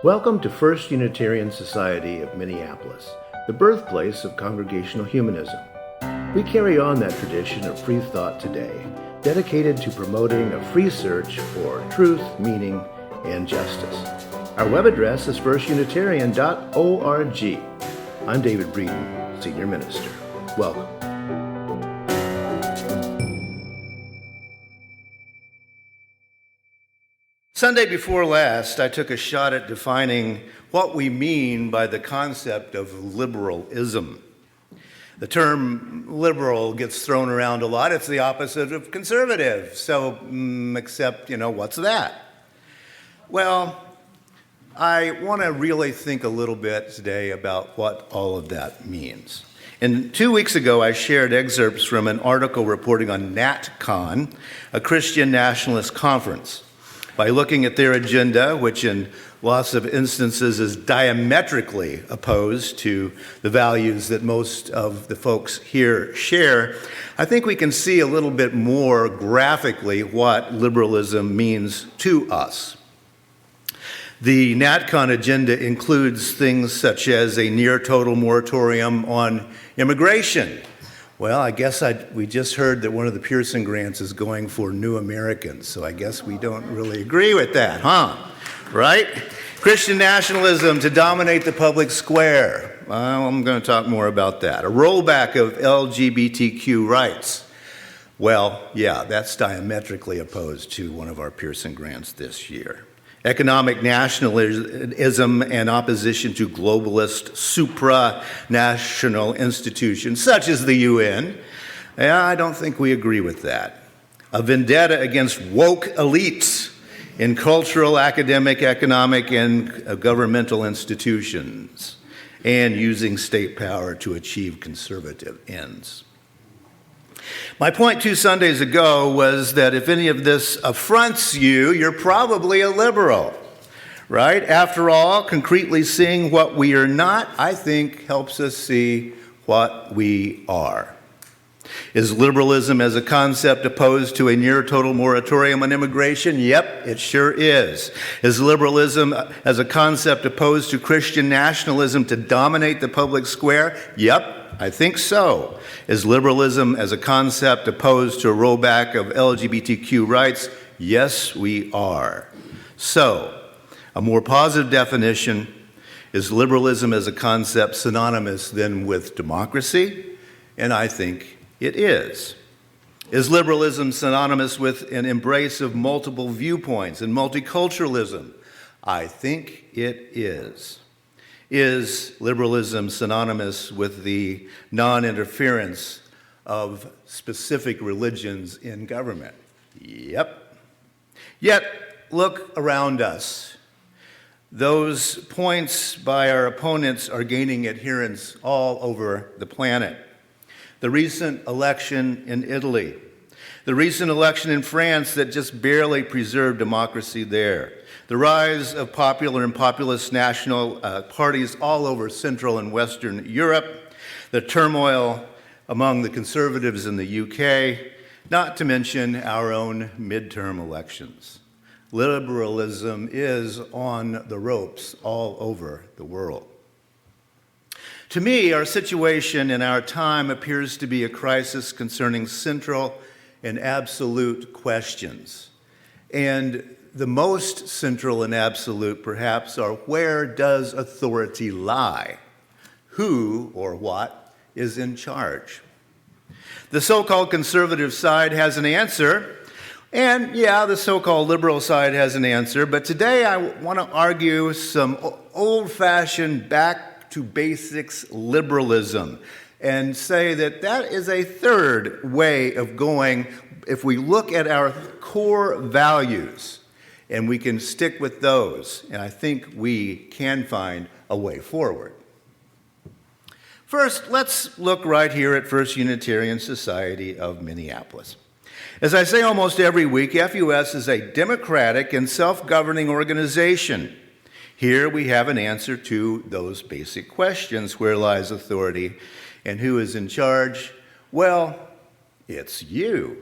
Welcome to First Unitarian Society of Minneapolis, the birthplace of Congregational Humanism. We carry on that tradition of free thought today, dedicated to promoting a free search for truth, meaning, and justice. Our web address is firstunitarian.org. I'm David Breeden, Senior Minister. Welcome. Sunday before last, I took a shot at defining what we mean by the concept of liberalism. The term liberal gets thrown around a lot. It's the opposite of conservative. So, except, what's that? Well, I want to really think a little bit today about what all of that means. And 2 weeks ago, I shared excerpts from an article reporting on NatCon, a Christian nationalist conference. By looking at their agenda, which in lots of instances is diametrically opposed to the values that most of the folks here share, I think we can see a little bit more graphically what liberalism means to us. The NatCon agenda includes things such as a near-total moratorium on immigration. Well, I guess we just heard that one of the Pearson grants is going for new Americans, so I guess we don't really agree with that, huh? Right? Christian nationalism to dominate the public square. Well, I'm going to talk more about that. A rollback of LGBTQ rights. Well, yeah, that's diametrically opposed to one of our Pearson grants this year. Economic nationalism and opposition to globalist supranational institutions, such as the UN. Yeah, I don't think we agree with that. A vendetta against woke elites in cultural, academic, economic, and governmental institutions, and using state power to achieve conservative ends. My point 2 Sundays ago was that if any of this affronts you, you're probably a liberal, right? After all, concretely seeing what we are not, I think, helps us see what we are. Is liberalism as a concept opposed to a near-total moratorium on immigration? Yep, it sure is. Is liberalism as a concept opposed to Christian nationalism to dominate the public square? Yep, I think so. Is liberalism as a concept opposed to a rollback of LGBTQ rights? Yes, we are. So, a more positive definition, is liberalism as a concept synonymous then with democracy? And I think it is. Is liberalism synonymous with an embrace of multiple viewpoints and multiculturalism? I think it is. Is liberalism synonymous with the non-interference of specific religions in government? Yep. Yet, look around us. Those points by our opponents are gaining adherents all over the planet. The recent election in Italy, the recent election in France that just barely preserved democracy there, the rise of popular and populist national parties all over Central and Western Europe, the turmoil among the conservatives in the UK, not to mention our own midterm elections. Liberalism is on the ropes all over the world. To me, our situation in our time appears to be a crisis concerning central and absolute questions. And the most central and absolute, perhaps, are where does authority lie? Who or what is in charge? The so-called conservative side has an answer, and yeah, the so-called liberal side has an answer, but today I want to argue some old-fashioned back-to-basics liberalism and say that that is a third way of going if we look at our core values. And we can stick with those, and I think we can find a way forward. First, let's look right here at First Unitarian Society of Minneapolis. As I say almost every week, FUS is a democratic and self-governing organization. Here we have an answer to those basic questions. Where lies authority and who is in charge? Well, it's you.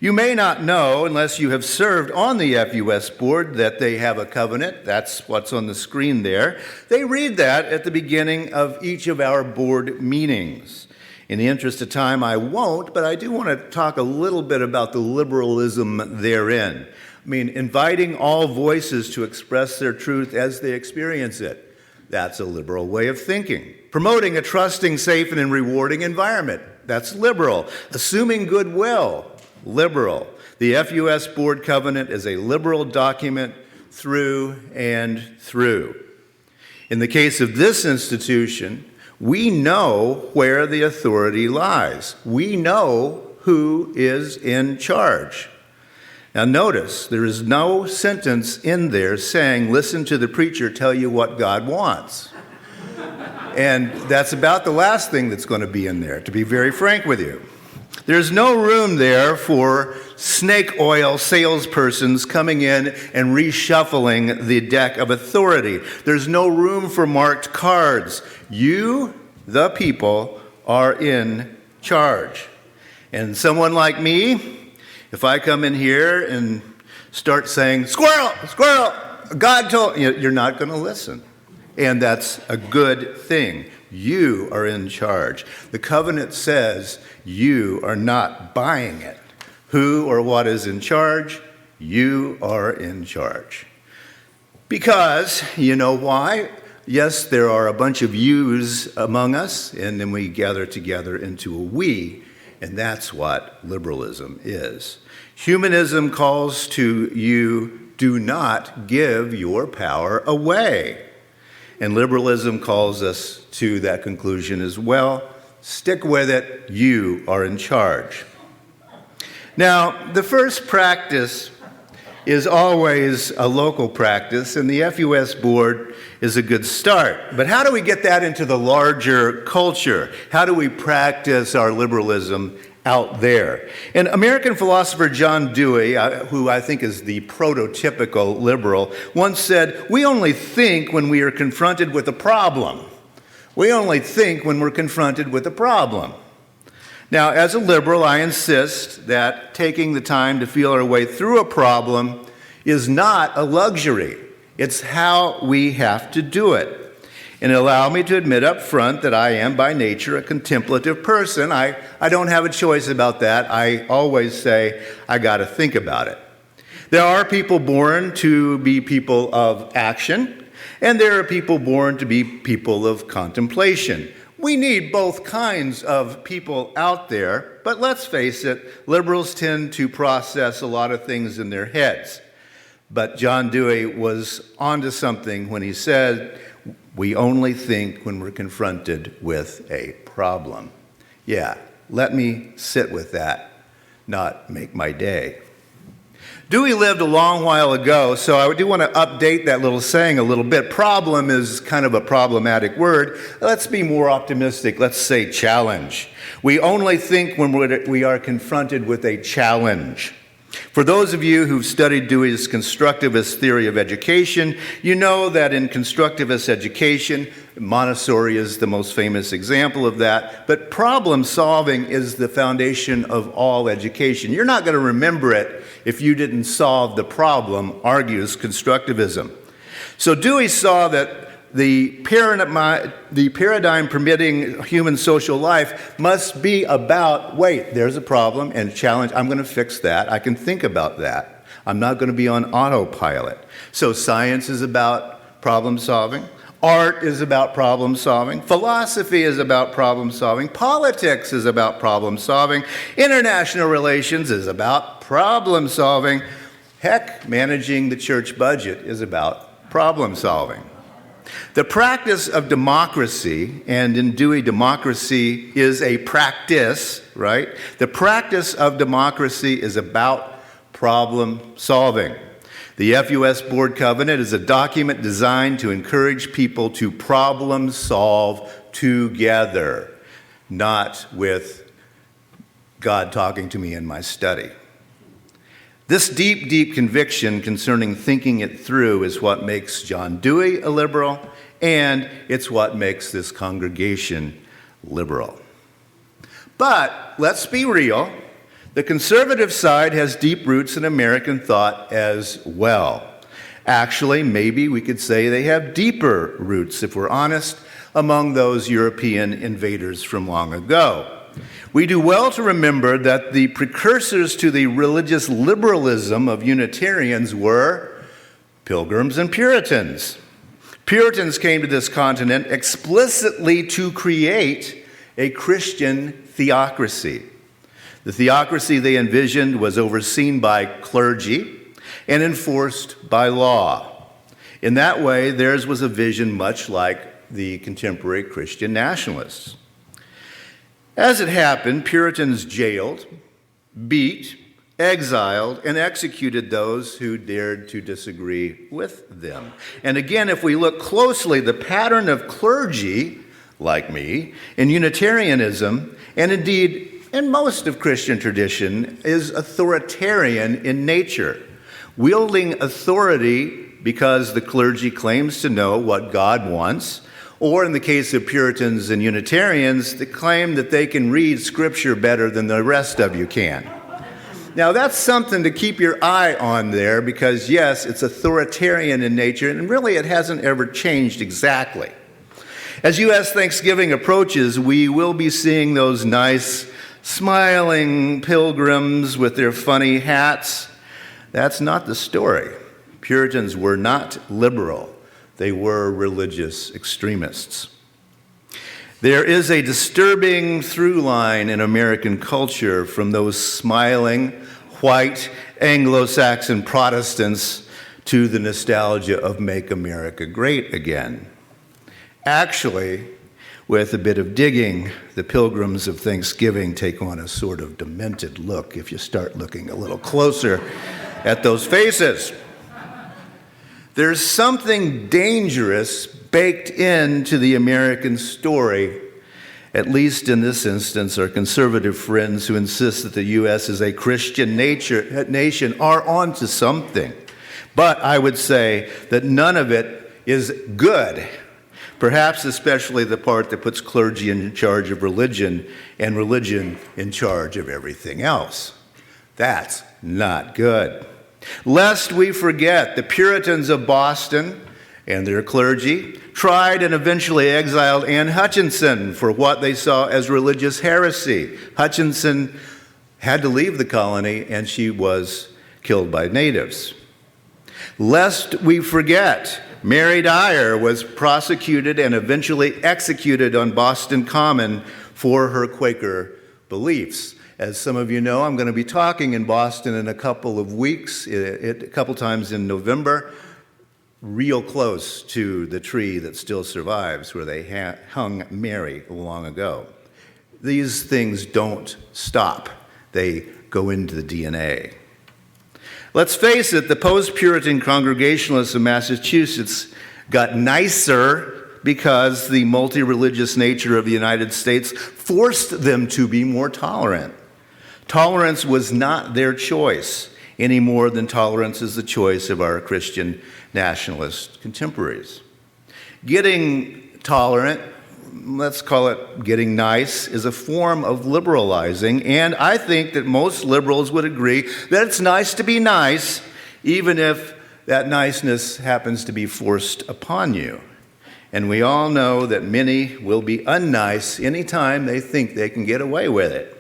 You may not know, unless you have served on the FUS board, that they have a covenant. That's what's on the screen there. They read that at the beginning of each of our board meetings. In the interest of time, I won't, but I do want to talk a little bit about the liberalism therein. I mean, inviting all voices to express their truth as they experience it. That's a liberal way of thinking. Promoting a trusting, safe, and rewarding environment. That's liberal. Assuming goodwill. Liberal. The FUS Board Covenant is a liberal document through and through. In the case of this institution, we know where the authority lies. We know who is in charge. Now notice, there is no sentence in there saying, listen to the preacher tell you what God wants. And that's about the last thing that's going to be in there, to be very frank with you. There's no room there for snake oil salespersons coming in and reshuffling the deck of authority. There's no room for marked cards. You, the people, are in charge. And someone like me, if I come in here and start saying, squirrel, squirrel, God told you, you're not going to listen. And that's a good thing. You are in charge. The covenant says you are not buying it. Who or what is in charge? You are in charge. Because, you know why? Yes, there are a bunch of yous among us, and then we gather together into a we, and that's what liberalism is. Humanism calls to you, do not give your power away. And liberalism calls us to that conclusion as well. Stick with it, you are in charge. Now, the first practice is always a local practice, and the FUS board is a good start. But how do we get that into the larger culture? How do we practice our liberalism out there? And American philosopher John Dewey, who I think is the prototypical liberal, once said, we only think when we are confronted with a problem. We only think when we're confronted with a problem. Now, as a liberal, I insist that taking the time to feel our way through a problem is not a luxury. It's how we have to do it. And allow me to admit up front that I am by nature a contemplative person. I don't have a choice about that. I always say, I got to think about it. There are people born to be people of action, and there are people born to be people of contemplation. We need both kinds of people out there, but let's face it, liberals tend to process a lot of things in their heads. But John Dewey was onto something when he said, we only think when we're confronted with a problem. Yeah, let me sit with that, not make my day. Dewey lived a long while ago, so I do want to update that little saying a little bit. Problem is kind of a problematic word. Let's be more optimistic. Let's say challenge. We only think when we are confronted with a challenge. For those of you who've studied Dewey's constructivist theory of education, you know that in constructivist education, Montessori is the most famous example of that, but problem solving is the foundation of all education. You're not going to remember it if you didn't solve the problem, argues constructivism. So Dewey saw that the paradigm permitting human social life must be about, wait, there's a problem and challenge. I'm going to fix that. I can think about that. I'm not going to be on autopilot. So science is about problem solving. Art is about problem solving. Philosophy is about problem solving. Politics is about problem solving. International relations is about problem solving. Heck, managing the church budget is about problem solving. The practice of democracy, and in Dewey, democracy is a practice, right? The practice of democracy is about problem solving. The FUS Board Covenant is a document designed to encourage people to problem solve together, not with God talking to me in my study. This deep, deep conviction concerning thinking it through is what makes John Dewey a liberal, and it's what makes this congregation liberal. But let's be real. The conservative side has deep roots in American thought as well. Actually, maybe we could say they have deeper roots, if we're honest, among those European invaders from long ago. We do well to remember that the precursors to the religious liberalism of Unitarians were Pilgrims and Puritans. Puritans came to this continent explicitly to create a Christian theocracy. The theocracy they envisioned was overseen by clergy and enforced by law. In that way, theirs was a vision much like the contemporary Christian nationalists. As it happened, Puritans jailed, beat, exiled, and executed those who dared to disagree with them. And again, if we look closely, the pattern of clergy, like me, in Unitarianism, and indeed in most of Christian tradition, is authoritarian in nature, wielding authority because the clergy claims to know what God wants, or in the case of Puritans and Unitarians, they claim that they can read Scripture better than the rest of you can. Now, that's something to keep your eye on there because, yes, it's authoritarian in nature, and really it hasn't ever changed exactly. As U.S. Thanksgiving approaches, we will be seeing those nice, smiling pilgrims with their funny hats. That's not the story. Puritans were not liberal. They were religious extremists. There is a disturbing through line in American culture from those smiling, white, Anglo-Saxon Protestants to the nostalgia of Make America Great Again. Actually, with a bit of digging, the pilgrims of Thanksgiving take on a sort of demented look if you start looking a little closer at those faces. There's something dangerous baked into the American story, at least in this instance. Our conservative friends who insist that the U.S. is a Christian nation are onto something. But I would say that none of it is good, perhaps especially the part that puts clergy in charge of religion and religion in charge of everything else. That's not good. Lest we forget, the Puritans of Boston and their clergy tried and eventually exiled Anne Hutchinson for what they saw as religious heresy. Hutchinson had to leave the colony, and she was killed by natives. Lest we forget, Mary Dyer was prosecuted and eventually executed on Boston Common for her Quaker beliefs. As some of you know, I'm going to be talking in Boston in a couple of weeks, a couple times in November, real close to the tree that still survives where they hung Mary long ago. These things don't stop. They go into the DNA. Let's face it, the post-Puritan Congregationalists of Massachusetts got nicer because the multi-religious nature of the United States forced them to be more tolerant. Tolerance was not their choice any more than tolerance is the choice of our Christian nationalist contemporaries. Getting tolerant, let's call it getting nice, is a form of liberalizing, and I think that most liberals would agree that it's nice to be nice, even if that niceness happens to be forced upon you. And we all know that many will be unnice anytime they think they can get away with it.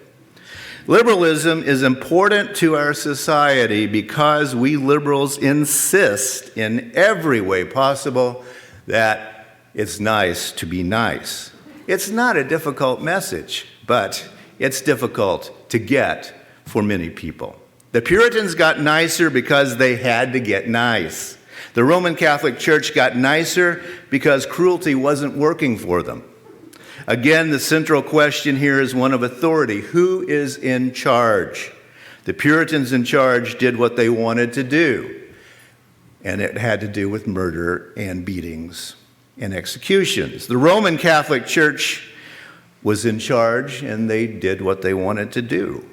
Liberalism is important to our society because we liberals insist in every way possible that it's nice to be nice. It's not a difficult message, but it's difficult to get for many people. The Puritans got nicer because they had to get nice. The Roman Catholic Church got nicer because cruelty wasn't working for them. Again, the central question here is one of authority. Who is in charge? The Puritans in charge did what they wanted to do, and it had to do with murder and beatings and executions. The Roman Catholic Church was in charge, and they did what they wanted to do.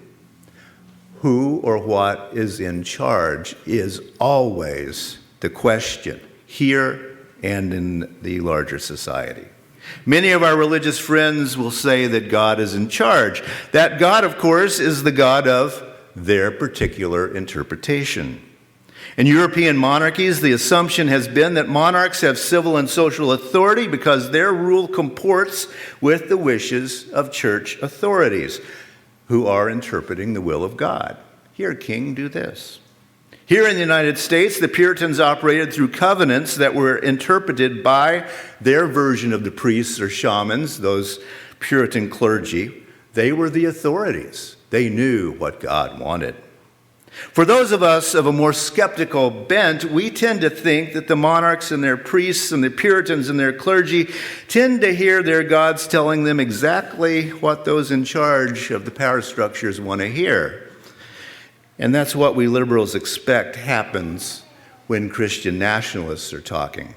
Who or what is in charge is always the question, here and in the larger society. Many of our religious friends will say that God is in charge. That God, of course, is the God of their particular interpretation. In European monarchies, the assumption has been that monarchs have civil and social authority because their rule comports with the wishes of church authorities who are interpreting the will of God. Here, king, do this. Here in the United States, the Puritans operated through covenants that were interpreted by their version of the priests or shamans, those Puritan clergy. They were the authorities. They knew what God wanted. For those of us of a more skeptical bent, we tend to think that the monarchs and their priests and the Puritans and their clergy tend to hear their gods telling them exactly what those in charge of the power structures want to hear. And that's what we liberals expect happens when Christian nationalists are talking.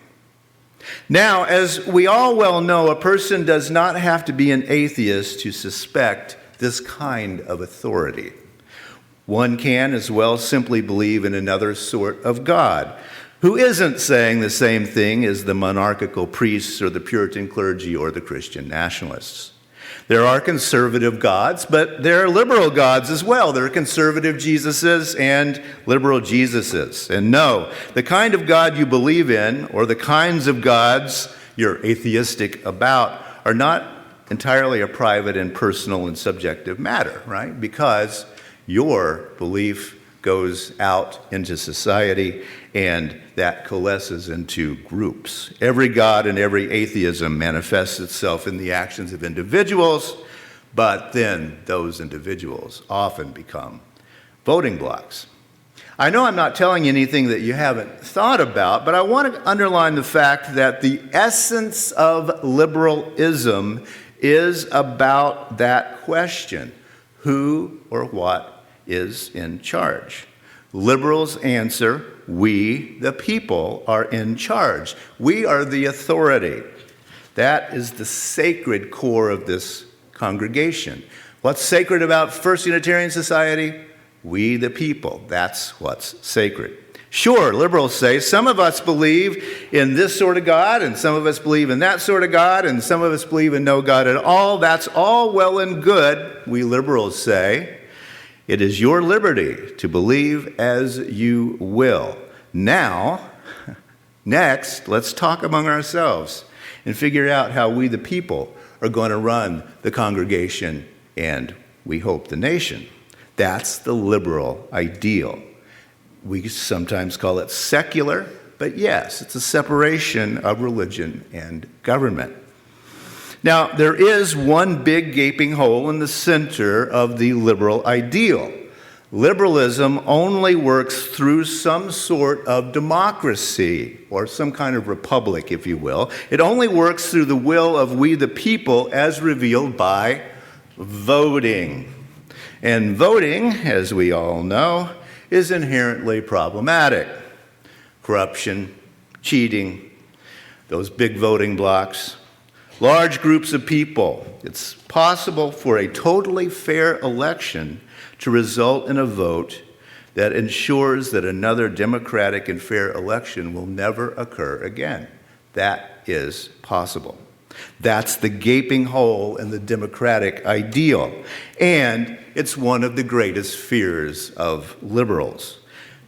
Now, as we all well know, a person does not have to be an atheist to suspect this kind of authority. One can as well simply believe in another sort of God, who isn't saying the same thing as the monarchical priests or the Puritan clergy or the Christian nationalists. There are conservative gods, but there are liberal gods as well. There are conservative Jesuses and liberal Jesuses. And no, the kind of God you believe in or the kinds of gods you're atheistic about are not entirely a private and personal and subjective matter, right? Because your belief goes out into society, and that coalesces into groups. Every God and every atheism manifests itself in the actions of individuals, but then those individuals often become voting blocks. I know I'm not telling you anything that you haven't thought about, but I want to underline the fact that the essence of liberalism is about that question: who or what is in charge? Liberals answer, we, the people, are in charge. We are the authority. That is the sacred core of this congregation. What's sacred about First Unitarian Society? We, the people. That's what's sacred. Sure, liberals say some of us believe in this sort of God, and some of us believe in that sort of God, and some of us believe in no God at all. That's all well and good, we liberals say. It is your liberty to believe as you will. Now, next, let's talk among ourselves and figure out how we, the people, are going to run the congregation and, we hope, the nation. That's the liberal ideal. We sometimes call it secular, but yes, it's a separation of religion and government. Now, there is one big gaping hole in the center of the liberal ideal. Liberalism only works through some sort of democracy, or some kind of republic, if you will. It only works through the will of we the people as revealed by voting. And voting, as we all know, is inherently problematic. Corruption, cheating, those big voting blocks, large groups of people. It's possible for a totally fair election to result in a vote that ensures that another democratic and fair election will never occur again. That is possible. That's the gaping hole in the democratic ideal. And it's one of the greatest fears of liberals.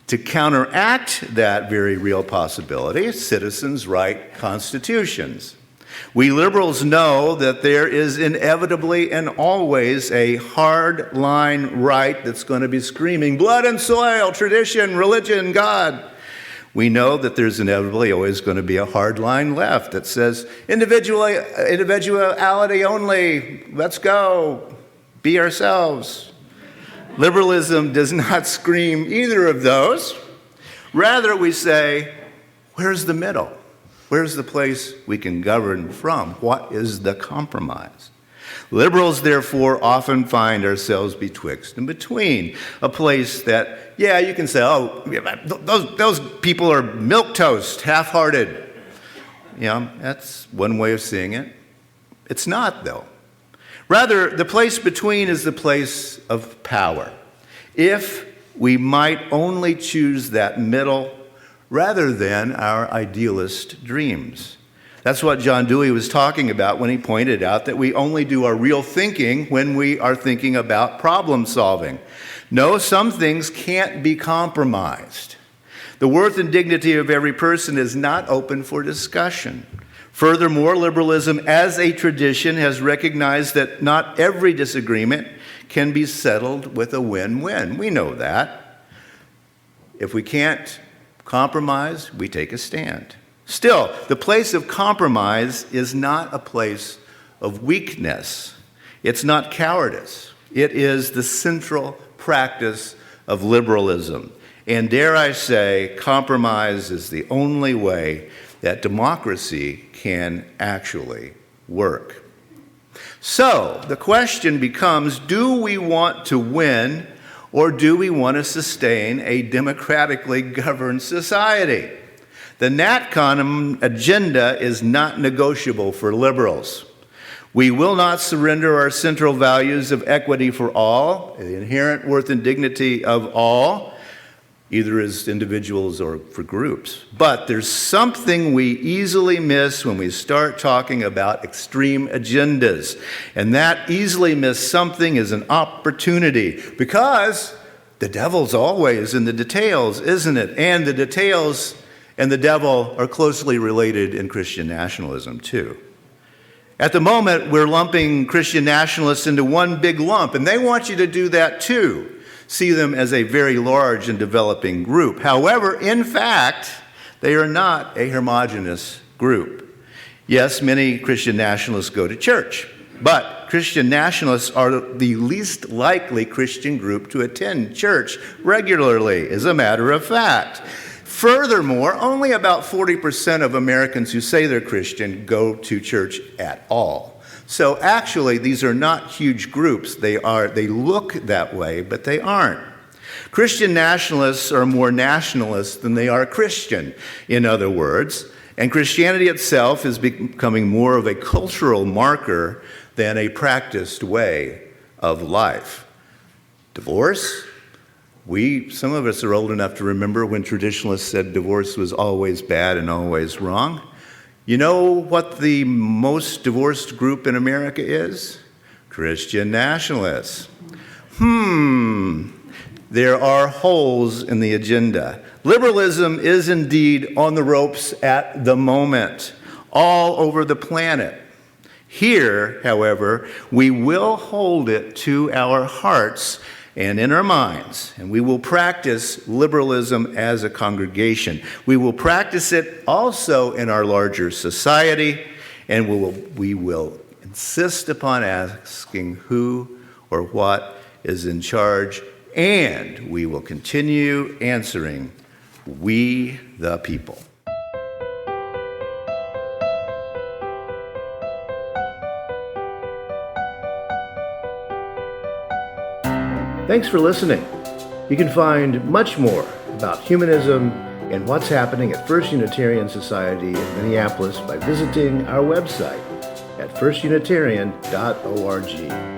To counteract that very real possibility, citizens write constitutions. We liberals know that there is inevitably and always a hard line right that's going to be screaming, blood and soil, tradition, religion, God. We know that there's inevitably always going to be a hard line left that says, individuality only, let's go, be ourselves. Liberalism does not scream either of those. Rather, we say, where's the middle? Where's the place we can govern from? What is the compromise? Liberals, therefore, often find ourselves betwixt and between, a place that, yeah, you can say, oh, those people are milquetoast, half-hearted. That's one way of seeing it. It's not, though. Rather, the place between is the place of power. If we might only choose that middle rather than our idealist dreams. That's what John Dewey was talking about when he pointed out that we only do our real thinking when we are thinking about problem solving. No, some things can't be compromised. The worth and dignity of every person is not open for discussion. Furthermore, liberalism as a tradition has recognized that not every disagreement can be settled with a win-win. We know that. If we can't compromise, we take a stand. Still, the place of compromise is not a place of weakness. It's not cowardice. It is the central practice of liberalism. And dare I say, compromise is the only way that democracy can actually work. So, the question becomes, do we want to win or do we want to sustain a democratically governed society? The NatCon agenda is not negotiable for liberals. We will not surrender our central values of equity for all, the inherent worth and dignity of all, either as individuals or for groups. But there's something we easily miss when we start talking about extreme agendas. And that easily missed something is an opportunity, because the devil's always in the details, isn't it? And the details and the devil are closely related in Christian nationalism too. At the moment, we're lumping Christian nationalists into one big lump, and they want you to do that too. See them as a very large and developing group. However, in fact, they are not a homogeneous group. Yes, many Christian nationalists go to church, but Christian nationalists are the least likely Christian group to attend church regularly, as a matter of fact. Furthermore, only about 40% of Americans who say they're Christian go to church at all. So actually, these are not huge groups. They look that way, but they aren't. Christian nationalists are more nationalist than they are Christian, in other words. And Christianity itself is becoming more of a cultural marker than a practiced way of life. Divorce? Some of us are old enough to remember when traditionalists said divorce was always bad and always wrong. You know what the most divorced group in America is? Christian nationalists. There are holes in the agenda. Liberalism is indeed on the ropes at the moment, all over the planet. Here, however, we will hold it to our hearts and in our minds, and we will practice liberalism as a congregation. We will practice it also in our larger society, and we will insist upon asking who or what is in charge, and we will continue answering, we the people. Thanks for listening. You can find much more about humanism and what's happening at First Unitarian Society in Minneapolis by visiting our website at firstunitarian.org.